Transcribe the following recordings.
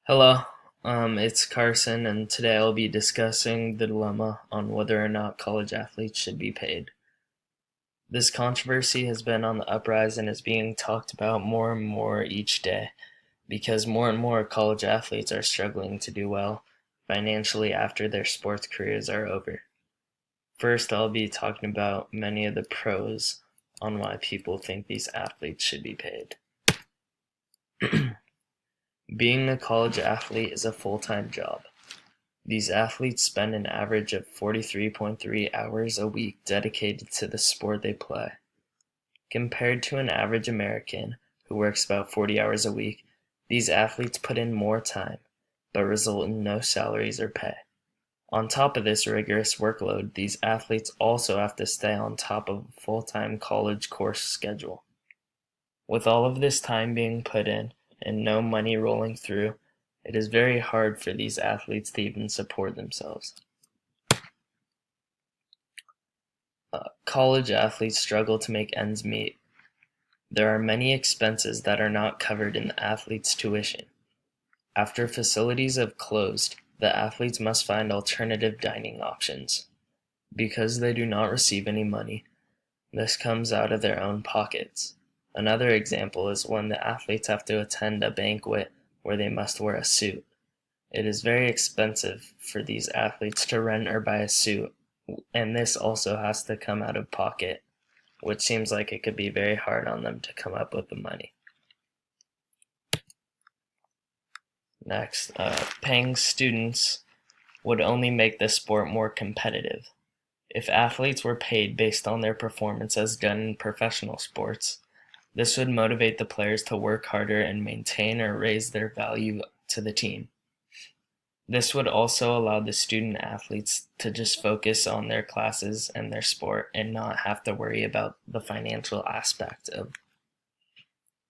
Hello, it's Carson, and today I'll be discussing the dilemma on whether or not college athletes should be paid. This controversy has been on the uprise and is being talked about more and more each day because more and more college athletes are struggling to do well financially after their sports careers are over. First, I'll be talking about many of the pros on why people think these athletes should be paid. Being a college athlete is a full-time job. These athletes spend an average of 43.3 hours a week dedicated to the sport they play. Compared to an average American, who works about 40 hours a week, these athletes put in more time, but result in no salaries or pay. On top of this rigorous workload, these athletes also have to stay on top of a full-time college course schedule. With all of this time being put in and no money rolling through, it is very hard for these athletes to even support themselves. College athletes struggle to make ends meet. There are many expenses that are not covered in the athlete's tuition. After facilities have closed, the athletes must find alternative dining options. Because they do not receive any money, this comes out of their own pockets. Another example is when the athletes have to attend a banquet where they must wear a suit. It is very expensive for these athletes to rent or buy a suit, and this also has to come out of pocket, which seems like it could be very hard on them to come up with the money. Next, paying students would only make the sport more competitive. If athletes were paid based on their performance as done in professional sports, this would motivate the players to work harder and maintain or raise their value to the team. This would also allow the student athletes to just focus on their classes and their sport and not have to worry about the financial aspect of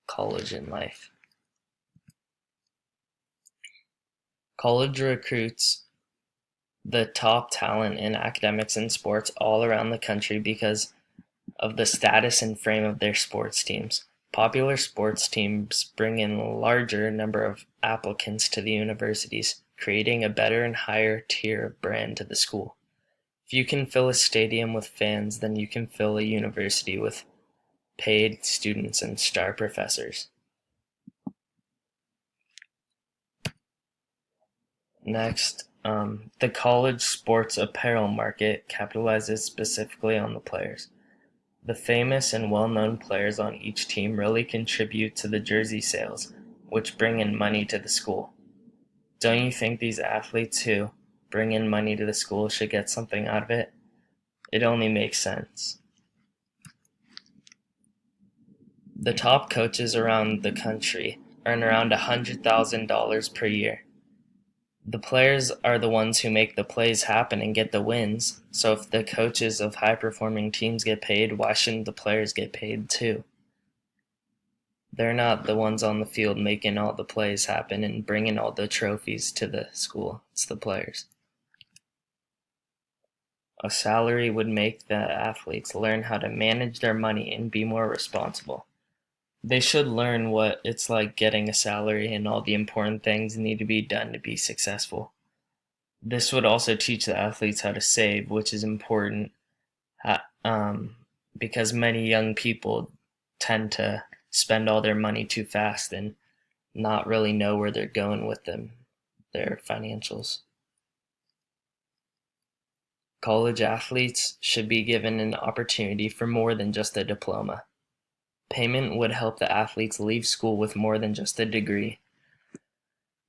college and life. College recruits the top talent in academics and sports all around the country because of the status and frame of their sports teams. Popular sports teams bring in a larger number of applicants to the universities, creating a better and higher tier brand to the school. If you can fill a stadium with fans, then you can fill a university with paid students and star professors. Next, the college sports apparel market capitalizes specifically on the players. The famous and well-known players on each team really contribute to the jersey sales, which bring in money to the school. Don't you think these athletes who bring in money to the school should get something out of it? It only makes sense. The top coaches around the country earn around $100,000 per year. The players are the ones who make the plays happen and get the wins, so if the coaches of high-performing teams get paid, why shouldn't the players get paid too? They're not the ones on the field making all the plays happen and bringing all the trophies to the school. It's the players. A salary would make the athletes learn how to manage their money and be more responsible. They should learn what it's like getting a salary and all the important things need to be done to be successful. This would also teach the athletes how to save, which is important because many young people tend to spend all their money too fast and not really know where they're going with their financials. College athletes should be given an opportunity for more than just a diploma. Payment would help the athletes leave school with more than just a degree.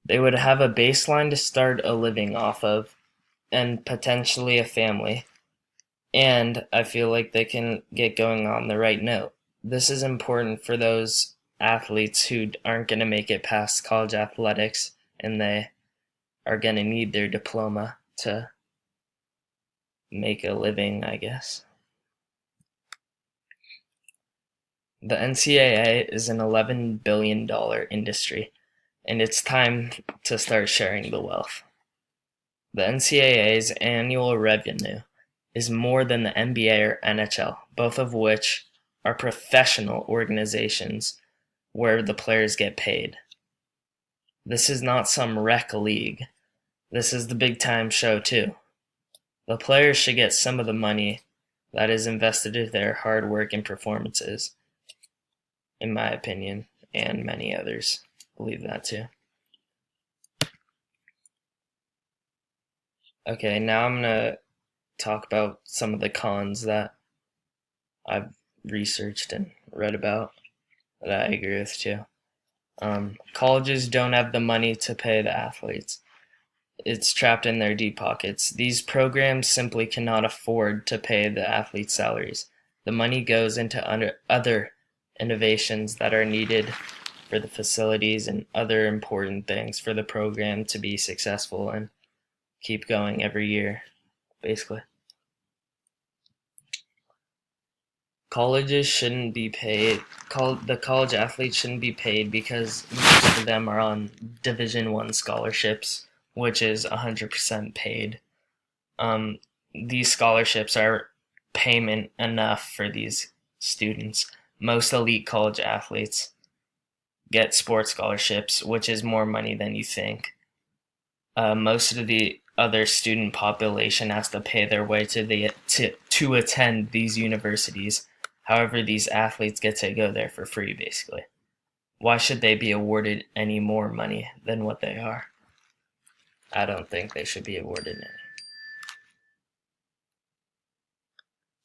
They would have a baseline to start a living off of and potentially a family. And I feel like they can get going on the right note. This is important for those athletes who aren't going to make it past college athletics and they are going to need their diploma to make a living, I guess. The NCAA is an $11 billion industry, and it's time to start sharing the wealth. The NCAA's annual revenue is more than the NBA or NHL, both of which are professional organizations where the players get paid. This is not some rec league. This is the big time show too. The players should get some of the money that is invested in their hard work and performances, in my opinion, and many others believe that too. Okay, now I'm gonna talk about some of the cons that I've researched and read about that I agree with too. Colleges don't have the money to pay the athletes. It's trapped in their deep pockets. These programs simply cannot afford to pay the athletes' salaries. The money goes into other innovations that are needed for the facilities and other important things for the program to be successful and keep going every year, basically. Colleges shouldn't be paid. The college athletes shouldn't be paid because most of them are on Division I scholarships, which is 100% paid. These scholarships are payment enough for these students. Most elite college athletes get sports scholarships, which is more money than you think. Most of the other student population has to pay their way to attend these universities. However, these athletes get to go there for free, basically. Why should they be awarded any more money than what they are? I don't think they should be awarded any.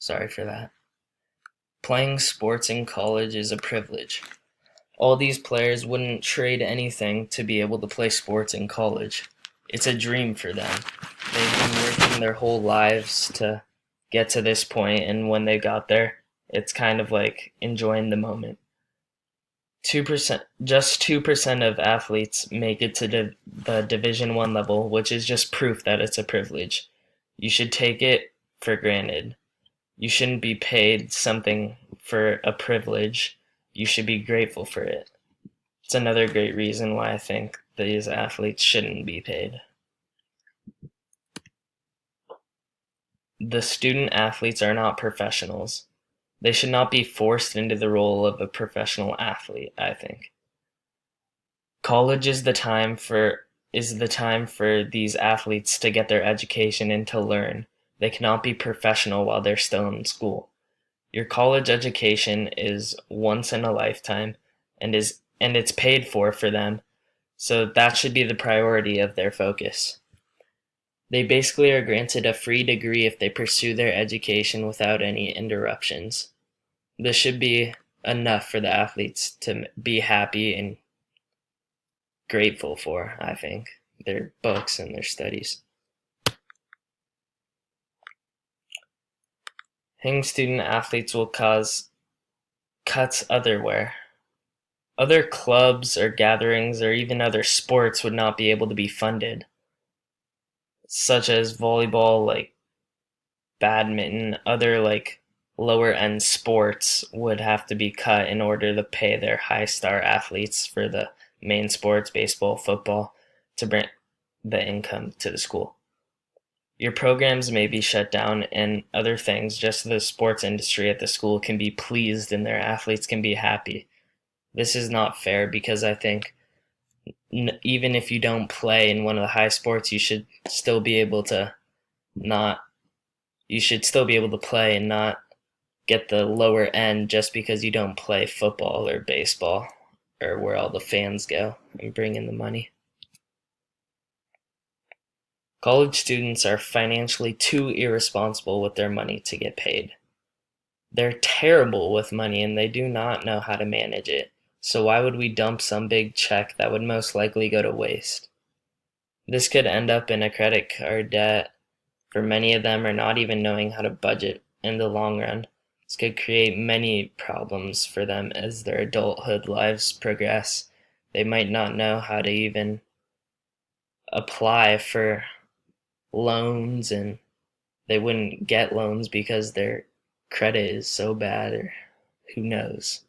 Sorry for that. Playing sports in college is a privilege. All these players wouldn't trade anything to be able to play sports in college. It's a dream for them. They've been working their whole lives to get to this point, and when they got there, it's kind of like enjoying the moment. 2% of athletes make it to the Division I level, which is just proof that it's a privilege. You should take it for granted. You shouldn't be paid something for a privilege. You should be grateful for it. It's another great reason why I think these athletes shouldn't be paid. The student athletes are not professionals. They should not be forced into the role of a professional athlete, I think. College is the time for these athletes to get their education and to learn. They cannot be professional while they're still in school. Your college education is once in a lifetime and it's paid for them, so that should be the priority of their focus. They basically are granted a free degree if they pursue their education without any interruptions. This should be enough for the athletes to be happy and grateful for, I think, their books and their studies. Paying student athletes will cause cuts otherwhere. Other clubs or gatherings or even other sports would not be able to be funded, such as volleyball, like badminton, other like lower end sports would have to be cut in order to pay their high star athletes for the main sports, baseball, football, to bring the income to the school. Your programs may be shut down and other things just so the sports industry at the school can be pleased and their athletes can be happy. This is not fair because I think even if you don't play in one of the high sports, you should still be able to play and not get the lower end just because you don't play football or baseball or where all the fans go and bring in the money. College students are financially too irresponsible with their money to get paid. They're terrible with money and they do not know how to manage it. So why would we dump some big check that would most likely go to waste? This could end up in a credit card debt for many of them, or not even knowing how to budget in the long run. This could create many problems for them as their adulthood lives progress. They might not know how to even apply for loans, and they wouldn't get loans because their credit is so bad, or who knows.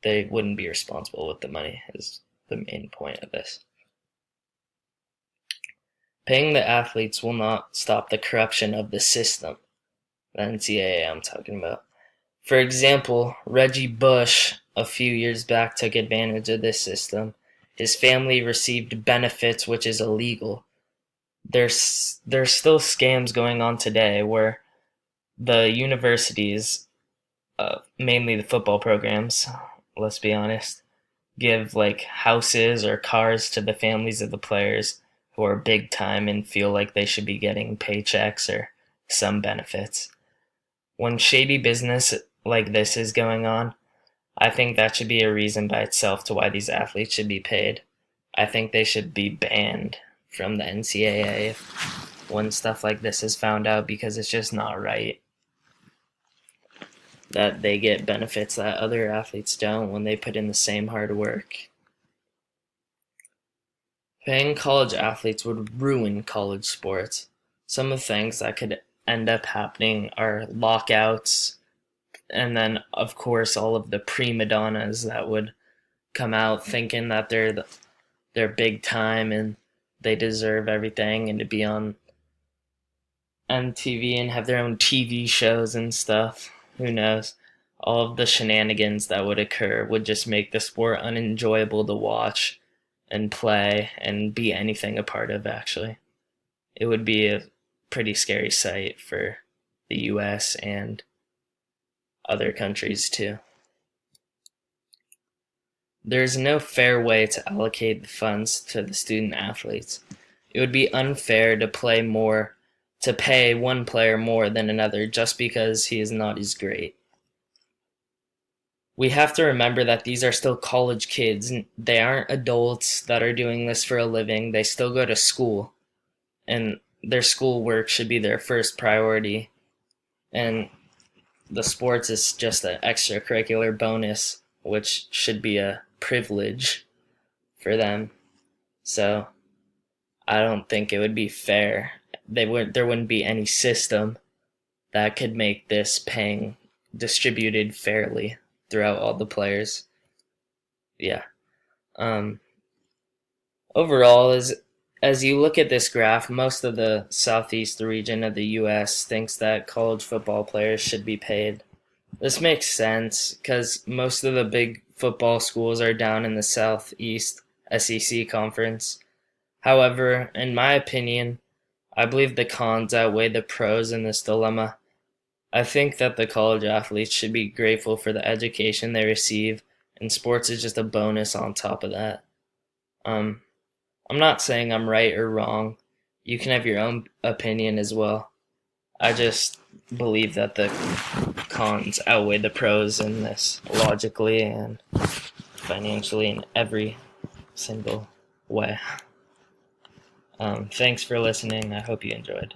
They wouldn't be responsible with the money is the main point of this. Paying the athletes will not stop the corruption of the system. The NCAA I'm talking about. For example, Reggie Bush a few years back took advantage of this system. his family received benefits, which is illegal. There's still scams going on today where the universities, mainly the football programs, let's be honest, give like houses or cars to the families of the players who are big time and feel like they should be getting paychecks or some benefits. When shady business like this is going on, I think that should be a reason by itself to why these athletes should be paid. I think they should be banned from the NCAA when stuff like this is found out, because it's just not right that they get benefits that other athletes don't when they put in the same hard work. Paying college athletes would ruin college sports. Some of the things that could end up happening are lockouts, and then, of course, all of the prima donnas that would come out thinking that they're big time and they deserve everything and to be on MTV and have their own TV shows and stuff. Who knows? All of the shenanigans that would occur would just make the sport unenjoyable to watch and play and be anything a part of, actually. It would be a pretty scary sight for the US and other countries too. There is no fair way to allocate the funds to the student athletes. It would be unfair to pay one player more than another just because he is not as great. We have to remember that these are still college kids. They aren't adults that are doing this for a living. They still go to school, and their schoolwork should be their first priority. And the sports is just an extracurricular bonus, which should be a privilege for them. So I don't think it would be fair. There wouldn't be any system that could make this paying distributed fairly throughout all the players. Yeah. Overall, as you look at this graph, most of the southeast region of the U.S. thinks that college football players should be paid. This makes sense because most of the big football schools are down in the Southeast SEC conference. However, in my opinion, I believe the cons outweigh the pros in this dilemma. I think that the college athletes should be grateful for the education they receive, and sports is just a bonus on top of that. I'm not saying I'm right or wrong. You can have your own opinion as well. I just believe that the cons outweigh the pros in this logically and financially in every single way. Thanks for listening. I hope you enjoyed.